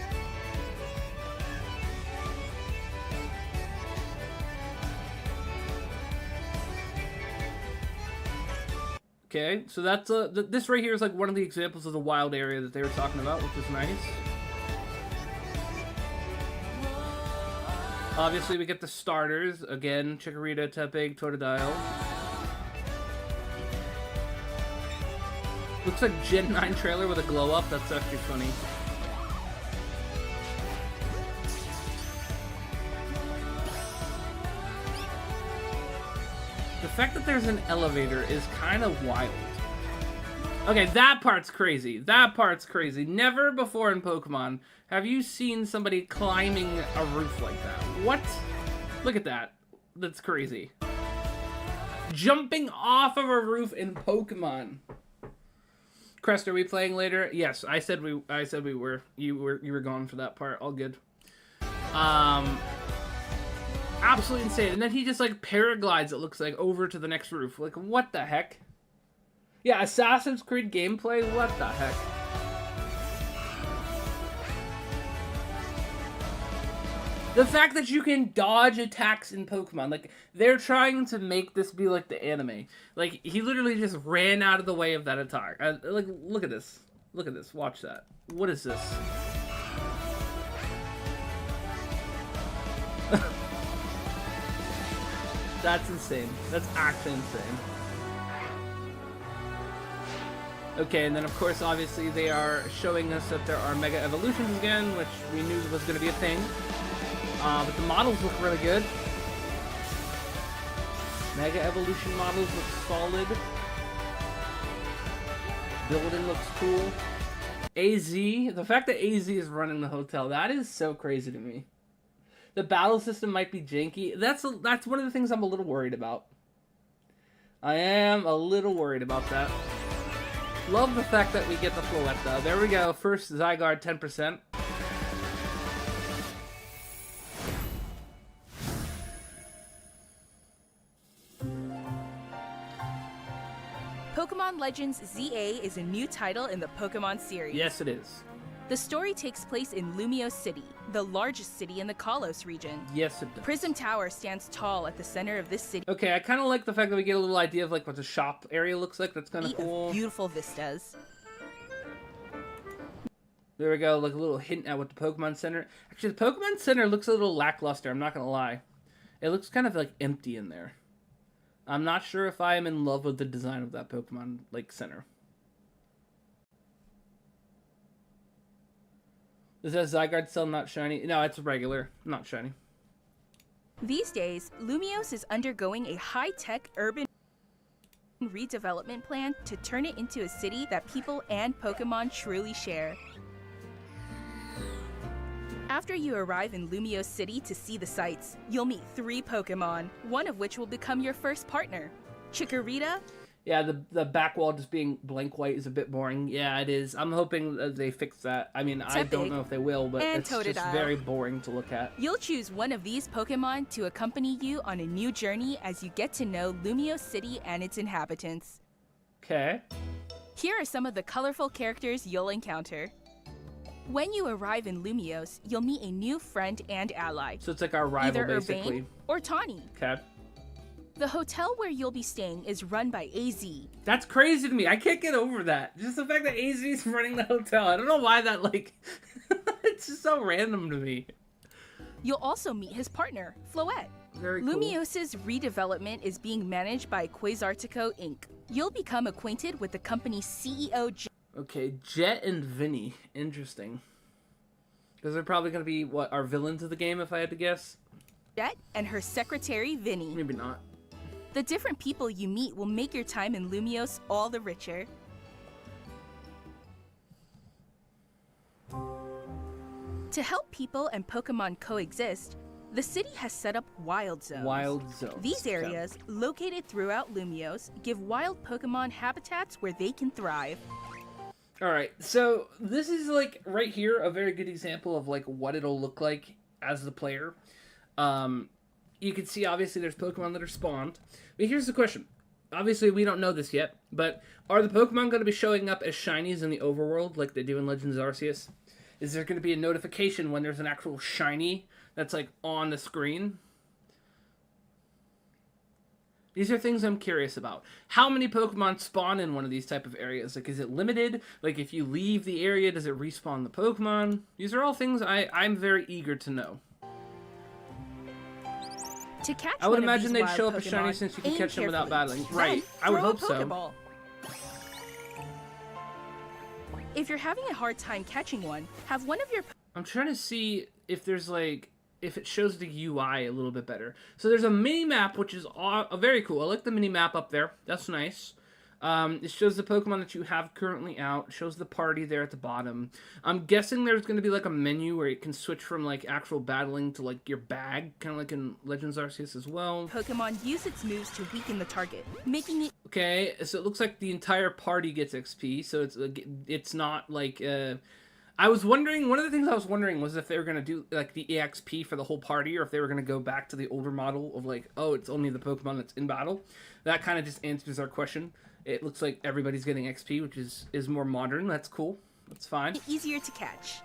Okay, so that's this right here is like one of the examples of the wild area that they were talking about, which is nice. Obviously, we get the starters. Again, Chikorita, Tepig, Totodile. Looks like Gen 9 trailer with a glow-up. That's actually funny. The fact that there's an elevator is kind of wild. Okay, that part's crazy. That part's crazy. Never before in Pokemon have you seen somebody climbing a roof like that. What? Look at that. That's crazy. Jumping off of a roof in Pokemon. Crest, are we playing later? Yes, I said we were. You were gone for that part. All good. Absolutely insane. And then he just like paraglides, it looks like, over to the next roof. Like, what the heck? Yeah, Assassin's Creed gameplay? What the heck? The fact that you can dodge attacks in Pokemon. Like, they're trying to make this be like the anime. Like, he literally just ran out of the way of that attack. Like, look at this. Look at this. Watch that. What is this? That's insane. That's actually insane. Okay, and then of course, obviously, they are showing us that there are Mega Evolutions again, which we knew was going to be a thing. But the models look really good. Mega Evolution models look solid. Building looks cool. AZ, the fact that AZ is running the hotel, that is so crazy to me. The battle system might be janky. That's one of the things I'm a little worried about. I am a little worried about that. Love the fact that we get the Floette though. There we go. First Zygarde 10%. Pokemon Legends ZA is a new title in the Pokemon series. Yes, it is. The story takes place in Lumiose City, the largest city in the Kalos region. Yes, it does. Prism Tower stands tall at the center of this city. Okay, I kind of like the fact that we get a little idea of like what the shop area looks like. That's kind of cool. Beautiful vistas. There we go, like a little hint at what the Pokemon Center... Actually, the Pokemon Center looks a little lackluster, I'm not going to lie. It looks kind of like empty in there. I'm not sure if I am in love with the design of that Pokemon like center. Is that Zygarde still not shiny? No, it's regular, not shiny. These days, Lumiose is undergoing a high-tech urban redevelopment plan to turn it into a city that people and Pokemon truly share. After you arrive in Lumiose City to see the sights, you'll meet 3 Pokemon, one of which will become your first partner. Chikorita. Yeah, the back wall just being blank white is a bit boring. Yeah, it is. I'm hoping that they fix that. I mean, I don't know if they will, but it's just very boring to look at. You'll choose one of these Pokemon to accompany you on a new journey as you get to know Lumiose City and its inhabitants. Okay. Here are some of the colorful characters you'll encounter. When you arrive in Lumiose, you'll meet a new friend and ally. So it's like our rival, either basically. Urbane or Tawny. Okay. The hotel where you'll be staying is run by AZ. That's crazy to me. I can't get over that. Just the fact that AZ is running the hotel. I don't know why that, like... it's just so random to me. You'll also meet his partner, Floette. Very cool. Lumios's redevelopment is being managed by Quasartico Inc. You'll become acquainted with the company's CEO, Okay, Jet and Vinny. Interesting. Because they're probably going to be, what, our villains of the game, if I had to guess? Jet, and her secretary, Vinny. Maybe not. The different people you meet will make your time in Lumios all the richer. To help people and Pokemon coexist, the city has set up wild zones. Wild zones. These areas, located throughout Lumios, give wild Pokemon habitats where they can thrive. Alright, so this is, like, right here, a very good example of, like, what it'll look like as the player. You can see, obviously, there's Pokemon that are spawned. But here's the question. Obviously, we don't know this yet, but are the Pokemon going to be showing up as shinies in the overworld like they do in Legends Arceus? Is there going to be a notification when there's an actual shiny that's, like, on the screen? These are things I'm curious about. How many Pokemon spawn in one of these type of areas? Like, is it limited? Like, if you leave the area, does it respawn the Pokemon? These are all things I'm very eager to know. To catch I would one of imagine these they'd wild show up as Pokemon, shiny since you can aim catch them without carefully. battling. Right, Then I would throw a hope so. Pokeball. If you're having a hard time catching one, have one of your I'm trying to see if there's, like, if it shows the UI a little bit better. So there's a mini map, which is very cool. I like the mini map up there. That's nice. It shows the Pokemon that you have currently out. It shows the party there at the bottom. I'm guessing there's going to be, like, a menu where you can switch from, like, actual battling to, like, your bag, kind of like in Legends Arceus as well. Pokemon use its moves to weaken the target, making it Okay, so it looks like the entire party gets XP, so it's not, like, I was wondering, one of the things I was wondering was if they were going to do, like, the EXP for the whole party, or if they were going to go back to the older model of, like, oh, it's only the Pokemon that's in battle. That kind of just answers our question. It looks like everybody's getting XP, which is more modern. That's cool. That's fine. easier to catch.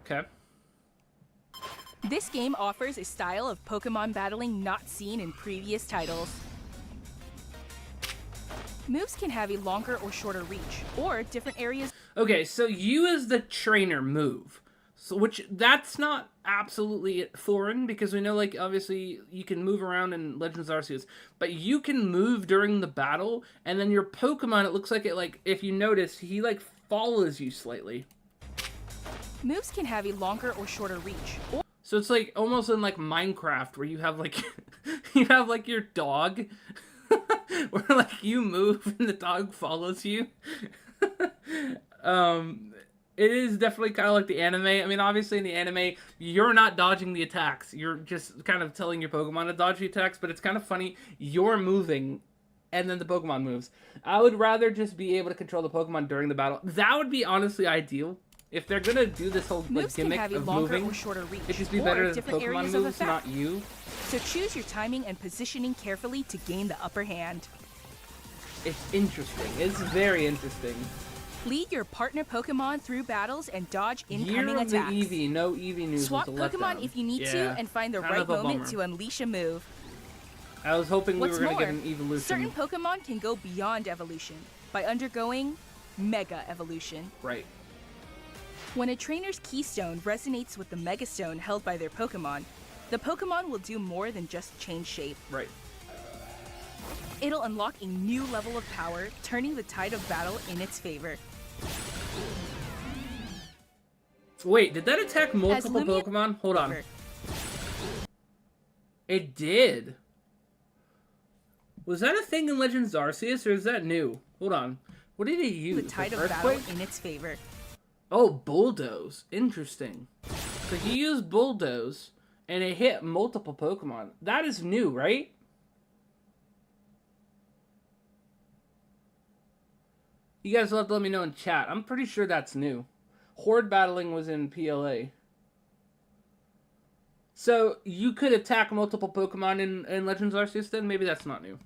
Okay. This game offers a style of Pokemon battling not seen in previous titles. Moves can have a longer or shorter reach, or different areas. Okay, so you as the trainer move. So, which, that's not absolutely foreign, because we know, like, obviously, you can move around in Legends Arceus, but you can move during the battle, and then your Pokemon, it looks like it, like, if you notice, he, like, follows you slightly. Moves can have a longer or shorter reach. So it's, like, almost in, like, Minecraft, where you have, like, you have, like, your dog, where, like, you move and the dog follows you. It is definitely kind of like the anime. I mean, obviously in the anime, you're not dodging the attacks. You're just kind of telling your Pokemon to dodge the attacks, but it's kind of funny. You're moving, and then the Pokemon moves. I would rather just be able to control the Pokemon during the battle. That would be honestly ideal. If they're gonna do this whole, like, Moves can gimmick have a of longer moving, or shorter reach, it'd just be or better if the different Pokemon areas of moves, effect. not you. So choose your timing and positioning carefully to gain the upper hand. It's interesting. It's very interesting. Lead your partner Pokemon through battles and dodge incoming Year of attacks. the Eevee, no Eevee news. Swap was a Pokemon letdown. if you need Yeah, to and find the kind right of a moment bummer. to unleash a move. I was hoping we What's were going to more, get an evolution. certain Pokemon can go beyond evolution by undergoing Mega Evolution. Right. When a trainer's keystone resonates with the Mega Stone held by their Pokemon, the Pokemon will do more than just change shape. Right. It'll unlock a new level of power, turning the tide of battle in its favor. Wait, did that attack multiple Lumia- Pokemon? Hold on. It did. Was that a thing in Legends Arceus, or is that new? Hold on. What did he use? The tide Like of battle Earthquake? in its favor. Oh, Bulldoze. Interesting. So he used Bulldoze, and it hit multiple Pokemon. That is new, right? You guys will have to let me know in chat. I'm pretty sure that's new. Horde battling was in PLA. So you could attack multiple Pokemon in Legends Arceus then? Maybe that's not new.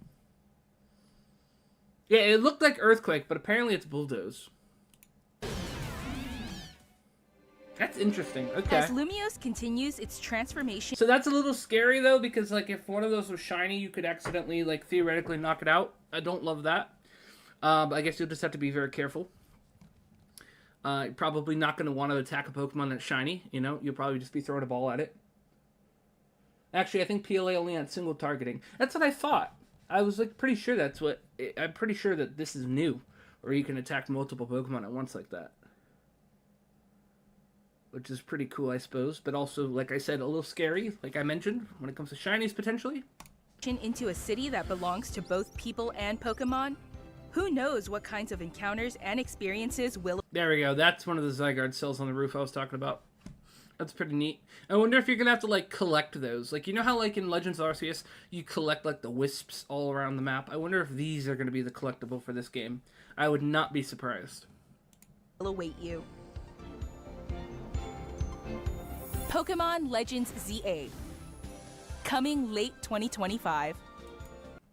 Yeah, it looked like Earthquake, but apparently it's Bulldoze. That's interesting. Okay. As Lumios continues its transformation, So that's a little scary, though, because, like, if one of those was shiny, you could accidentally, like, theoretically knock it out. I don't love that. But I guess you'll just have to be very careful. You're probably not going to want to attack a Pokemon that's shiny. You know, you'll probably just be throwing a ball at it. Actually, I think PLA only had single targeting. That's what I thought. I was like pretty sure that's what. I'm pretty sure that this is new, or you can attack multiple Pokemon at once like that, which is pretty cool, I suppose. But also, like I said, a little scary, like I mentioned, when it comes to shinies potentially. Into a city that belongs to both people and Pokemon? Who knows what kinds of encounters and experiences will. There we go. That's one of the Zygarde cells on the roof I was talking about. That's pretty neat. I wonder if you're gonna have to like collect those. Like, you know how like in Legends of Arceus you collect like the wisps all around the map? I wonder if these are gonna be the collectible for this game. I would not be surprised. Await you. Pokemon Legends ZA. Coming late 2025.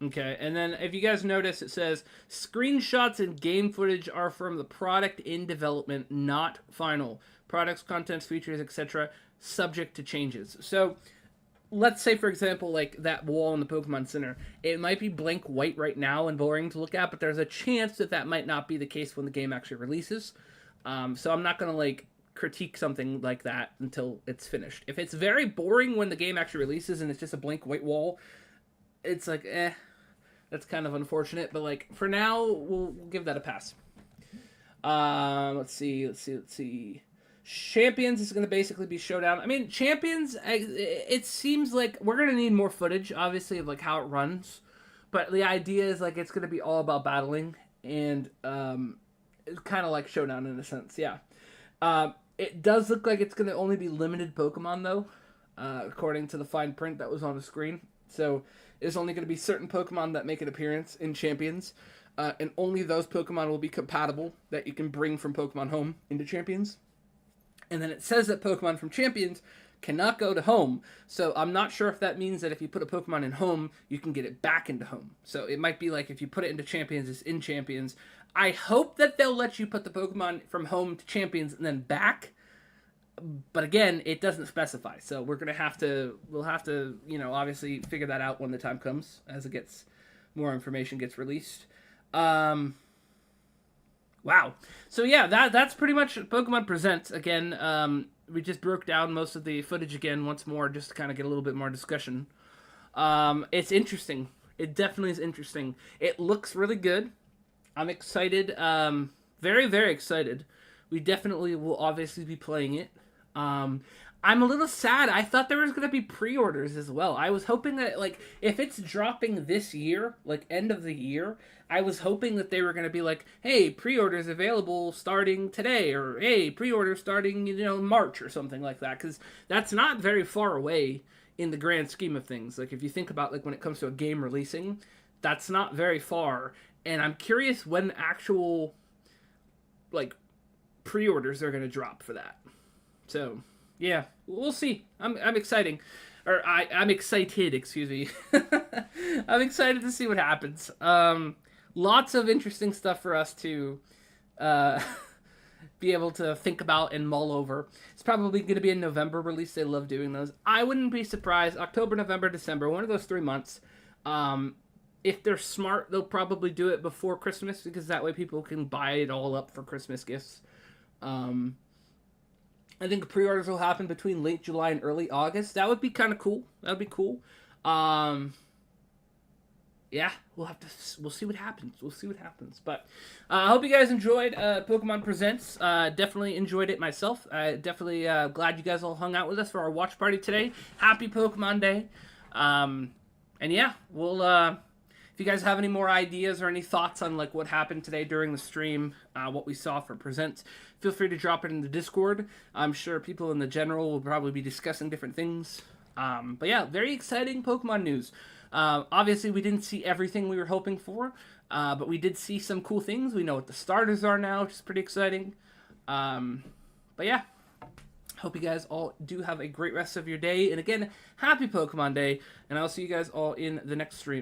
Okay, and then if you guys notice, it says screenshots and game footage are from the product in development, not final. Products, contents, features, etc. subject to changes. So let's say, for example, like that wall in the Pokemon Center. It might be blank white right now and boring to look at, but there's a chance that that might not be the case when the game actually releases. So I'm not going to like critique something like that until it's finished. If it's very boring when the game actually releases and it's just a blank white wall, it's like, that's kind of unfortunate. But like for now, we'll give that a pass. Let's see. Champions is going to basically be Showdown. I mean, Champions, it seems like we're going to need more footage, obviously, of like how it runs. But the idea is like it's going to be all about battling, and it's kind of like Showdown in a sense, yeah. It does look like it's going to only be limited Pokemon, though, according to the fine print that was on the screen. So there's only going to be certain Pokemon that make an appearance in Champions, and only those Pokemon will be compatible that you can bring from Pokemon Home into Champions. And then it says that Pokemon from Champions cannot go to Home. So I'm not sure if that means that if you put a Pokemon in Home, you can get it back into Home. So it might be like if you put it into Champions, it's in Champions. I hope that they'll let you put the Pokemon from Home to Champions and then back. But again, it doesn't specify. So we'll have to, you know, obviously figure that out when the time comes, as it gets, more information gets released. Wow. So yeah, that's pretty much Pokemon Presents. Again, we just broke down most of the footage again once more, just to kind of get a little bit more discussion. It's interesting. It definitely is interesting. It looks really good. I'm excited. Very, very excited. We definitely will obviously be playing it. I'm a little sad. I thought there was going to be pre-orders as well. I was hoping that, like, if it's dropping this year, like, end of the year, I was hoping that they were going to be like, hey, pre-orders available starting today, or hey, pre-order starting, you know, March or something like that, because that's not very far away in the grand scheme of things. Like, if you think about, like, when it comes to a game releasing, that's not very far, and I'm curious when actual, like, pre-orders are going to drop for that. So, yeah, we'll see. I'm excited, excuse me. I'm excited to see what happens. Lots of interesting stuff for us to be able to think about and mull over. It's probably going to be a November release. They love doing those. I wouldn't be surprised. October, November, December, one of those 3 months. If they're smart, they'll probably do it before Christmas, because that way people can buy it all up for Christmas gifts. I think pre-orders will happen between late July and early August. That would be kind of cool. That would be cool. Yeah, we'll see what happens. We'll see what happens. But I hope you guys enjoyed Pokemon Presents. Definitely enjoyed it myself. Definitely glad you guys all hung out with us for our watch party today. Happy Pokemon Day. And yeah, we'll if you guys have any more ideas or any thoughts on like what happened today during the stream, what we saw for Presents, feel free to drop it in the Discord. I'm sure people in the general will probably be discussing different things. But yeah, very exciting Pokemon news. Obviously, we didn't see everything we were hoping for, but we did see some cool things. We know what the starters are now, which is pretty exciting. But yeah, hope you guys all do have a great rest of your day. And again, happy Pokemon Day, and I'll see you guys all in the next stream.